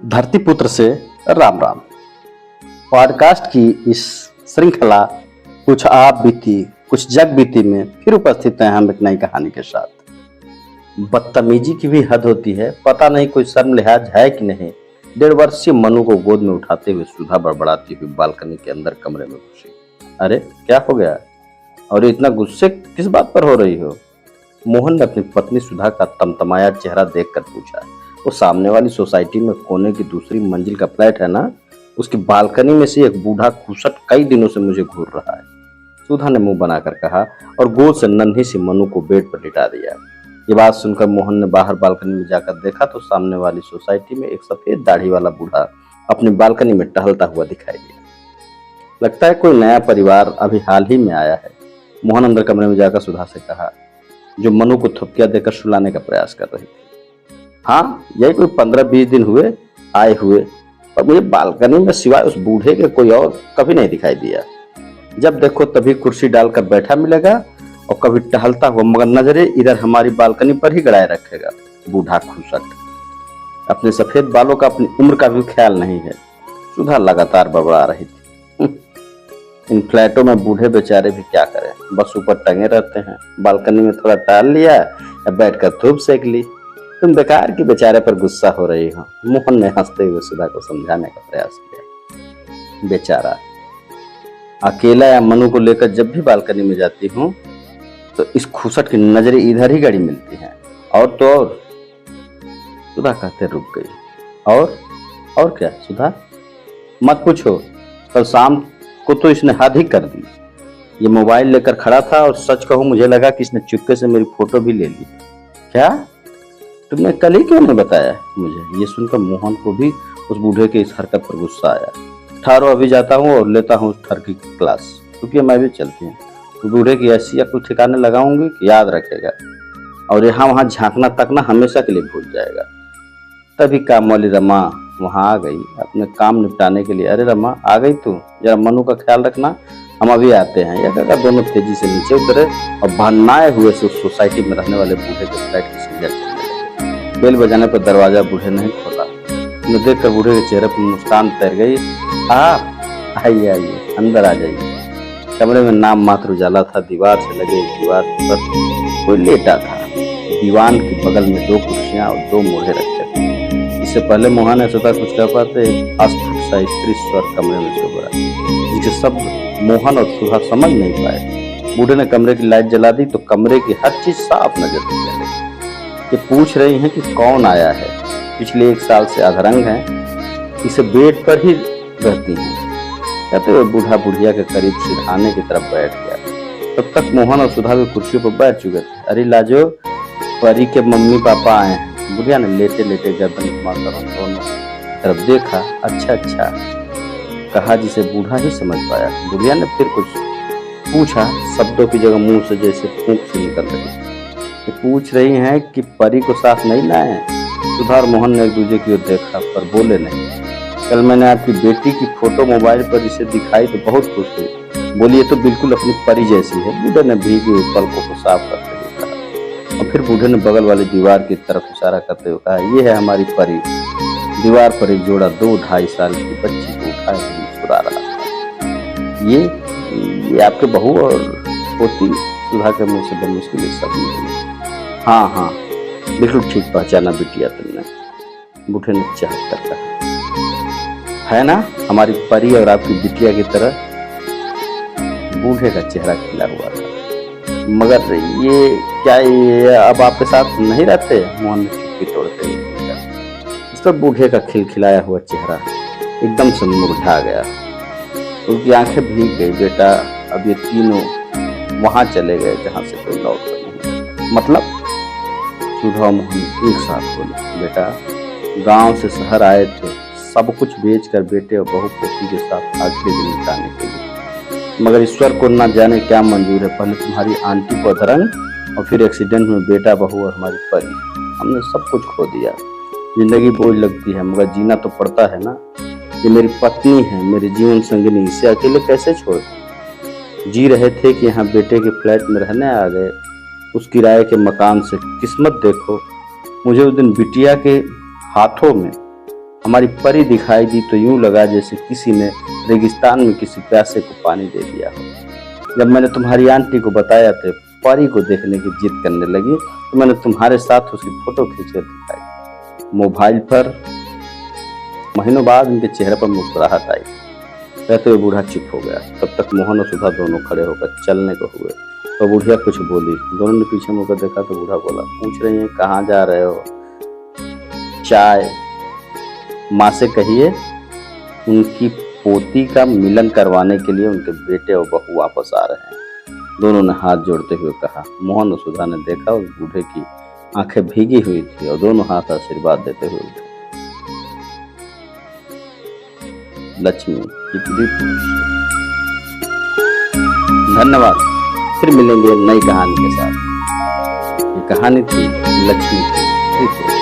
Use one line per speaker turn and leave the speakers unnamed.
धरती पुत्र से राम राम। पॉडकास्ट की इस श्रृंखला कुछ आप बीती कुछ जग बीती में फिर उपस्थित हैं हम एक नई कहानी के साथ। बदतमीजी की भी हद होती है, पता नहीं कोई शर्म लिहाज है कि नहीं। 1.5 वर्षीय मनु को गोद में उठाते हुए सुधा बड़बड़ाती हुई बालकनी के अंदर कमरे में घुसी। अरे क्या हो गया और इतना गुस्से किस बात पर हो रही हो? मोहन ने अपनी पत्नी सुधा का तमतमाया चेहरा देखकर पूछा। वो सामने वाली सोसाइटी में कोने की दूसरी मंजिल का फ्लैट है ना, उसकी बालकनी में से एक बूढ़ा खूसट कई दिनों से मुझे घूर रहा है, सुधा ने मुंह बनाकर कहा और गोद से नन्ही सी मनु को बेड पर लिटा दिया। ये बात सुनकर मोहन ने बाहर बालकनी में जाकर देखा तो सामने वाली सोसाइटी में एक सफेद दाढ़ी वाला बूढ़ा अपनी बालकनी में टहलता हुआ दिखाई दिया। लगता है कोई नया परिवार अभी हाल ही में आया है, मोहन अंदर कमरे में जाकर सुधा से कहा, जो मनु को थपकियां देकर सुलाने का प्रयास कर रही थी। हाँ, यही कोई 15-20 दिन हुए आए हुए, और मुझे बालकनी में सिवाय उस बूढ़े के कोई और कभी नहीं दिखाई दिया। जब देखो तभी कुर्सी डालकर बैठा मिलेगा और कभी टहलता हुआ, मगर नजरें इधर हमारी बालकनी पर ही गड़ाए रखेगा। बूढ़ा खूसट, अपने सफेद बालों का अपनी उम्र का भी ख्याल नहीं है, सुधा लगातार बड़बड़ा रही थी। इन फ्लैटों में बूढ़े बेचारे भी क्या करें, बस ऊपर टंगे रहते हैं। बालकनी में थोड़ा टहल लिया या बैठकर धूप सेक ली। तुम बेकार की बेचारे पर गुस्सा हो रही हो, मोहन ने हंसते हुए सुधा को समझाने का प्रयास किया। बेचारा, अकेला या मनु को लेकर जब भी बालकनी में जाती हूँ तो इस खूसट की नजरें इधर ही गड़ी मिलती हैं। और तो और, सुधा कहते रुक गई। और क्या सुधा? मत पूछो, कल शाम को तो इसने हद ही कर दी। ये मोबाइल लेकर खड़ा था और सच कहूं मुझे लगा कि इसने चुपके से मेरी फोटो भी ले ली। क्या? तुमने कल ही क्यों नहीं बताया मुझे? ये सुनकर मोहन को भी उस बूढ़े के इस हरकत पर गुस्सा आया। ठहरो, अभी जाता हूँ और लेता हूँ उस ठर की क्लास, क्योंकि मैं भी चलती हूँ। तो बूढ़े की ऐसी या कुछ ठिकाने लगाऊंगी कि याद रखेगा और यहाँ वहाँ झांकना तकना हमेशा के लिए भूल जाएगा। तभी काम वाली रमा वहाँ आ गई अपने काम निपटाने के लिए। अरे रमा, आ गई तू? जरा मनु का ख्याल रखना, हम अभी आते हैं। यह कहकर दोनों तेजी से नीचे उतरे और भन्नाए हुए से उस सोसाइटी में रहने वाले बूढ़े के फ्लैट की सीढ़ियां चलने लगे। बेल बजाने पर दरवाजा बूढ़े नहीं खोला। उन्हें देखकर बूढ़े के चेहरे पर मुस्कान तैर गई। आप आइए आइए, अंदर आ जाइए। कमरे में नाम मात्र उजाला था। दीवार से लगे एक दीवार पर कोई लेटा था। दीवान के बगल में 2 कुर्सियां और 2 मूढ़े रखे थे। इससे पहले मोहन ने सोचा कुछ कर पाते, अस्फुट सा स्त्री स्वर कमरे में से उभरा, जिसके शब्द मोहन और सुधा समझ नहीं पाए। बूढ़े ने कमरे की लाइट जला दी तो कमरे की हर चीज साफ नजर आने लगी। ये पूछ रही हैं कि कौन आया है। पिछले 1 साल से अधरंग है, इसे बेड पर ही रहती हैं, कहते हुए बूढ़ा बुढ़िया के करीब सिरहाने की तरफ बैठ गया। तब तक मोहन और सुधा भी कुर्सियों पर बैठ चुके थे। अरे लाजो, परी के मम्मी पापा आए हैं। बुढ़िया ने लेटे लेटे गर्दन घुमाकर उन दोनों तरफ देखा। अच्छा कहा, जिसे बूढ़ा ही समझ पाया। बुढ़िया ने फिर कुछ पूछा, शब्दों की जगह मुंह से जैसे फूंक से निकल रही। ये पूछ रही हैं कि परी को साथ नहीं लाए? सुधा और मोहन ने एक दूसरे की ओर देखा पर बोले नहीं। कल मैंने आपकी बेटी की फोटो मोबाइल पर इसे दिखाई तो बहुत खुश हुई, बोली ये तो बिल्कुल अपनी परी जैसी है। बूढ़े ने भीगी हुई पलकों को साफ करते हुए कहा और फिर बूढ़े ने बगल वाली दीवार की तरफ इशारा करते हुए कहा, ये है हमारी परी। दीवार पर एक जोड़ा 2-2.5 साल की बच्ची को उठाए हुए मुस्कुरा रहा था। ये आपके बहू और पोती? सुधा के मुंह से बमुश्किल शब्द निकले। हाँ, बिल्कुल ठीक पहचाना बिटिया तुमने, बूढ़े ने चाहत कर कहा। है ना हमारी परी और आपकी बिटिया की तरह? बूढ़े का चेहरा खिला हुआ था। मगर ये क्या ये अब आपके साथ नहीं रहते? मोहन ने चुप्पी तोड़ते हुए पूछा। इस पर बूढ़े का खिलखिलाया हुआ चेहरा एकदम से मुरझा गया। उनकी आंखें भीग गई। बेटा, अब ये तीनों वहां चले गए जहां से कोई लौट कर नहीं। मतलब? सुधा मोहन एक साथ बोले। बेटा, गांव से शहर आए थे, सब कुछ बेचकर बेटे और बहू पोती के साथ आखिरी दिन बिताने के लिए, मगर ईश्वर को ना जाने क्या मंजूर है। पहले तुम्हारी आंटी को अधरंग और फिर एक्सीडेंट में बेटा, बहू और हमारी परी। हमने सब कुछ खो दिया। जिंदगी बोझ लगती है मगर जीना तो पड़ता है ना। ये मेरी पत्नी है, मेरी जीवन संगिनी, इसे अकेले कैसे छोड़ दूं? जी रहे थे कि यहाँ बेटे के फ्लैट में रहने आ गए, उस किराए के मकान से। किस्मत देखो, मुझे उस दिन बिटिया के हाथों में हमारी परी दिखाई दी तो यूं लगा जैसे किसी ने रेगिस्तान में किसी प्यासे को पानी दे दिया हो। जब मैंने तुम्हारी आंटी को बताया तो परी को देखने की जिद करने लगी, तो मैंने तुम्हारे साथ उसकी फोटो खींचकर दिखाई। मोबाइल पर महीनों बाद उनके चेहरे पर मुस्कुराहट आई। कहते हुए बूढ़ा चुप हो गया। तब तक मोहन और सुधा दोनों खड़े होकर चलने को हुए तो बुढ़िया कुछ बोली। दोनों ने पीछे मुड़कर देखा तो बूढ़ा बोला, पूछ रही हैं कहाँ जा रहे हो? चाय। माँ से कहिए उनकी पोती का मिलन करवाने के लिए उनके बेटे और बहू वापस आ रहे हैं। दोनों ने हाथ जोड़ते हुए कहा। मोहन और सुधा ने देखा उस बूढ़े की आंखें भीगी हुई थी और दोनों हाथ आशीर्वाद देते हुए उठे। लक्ष्मी की पूरी धन्यवाद। फिर मिलेंगे नई कहानी के साथ। ये कहानी थी लक्ष्मी की।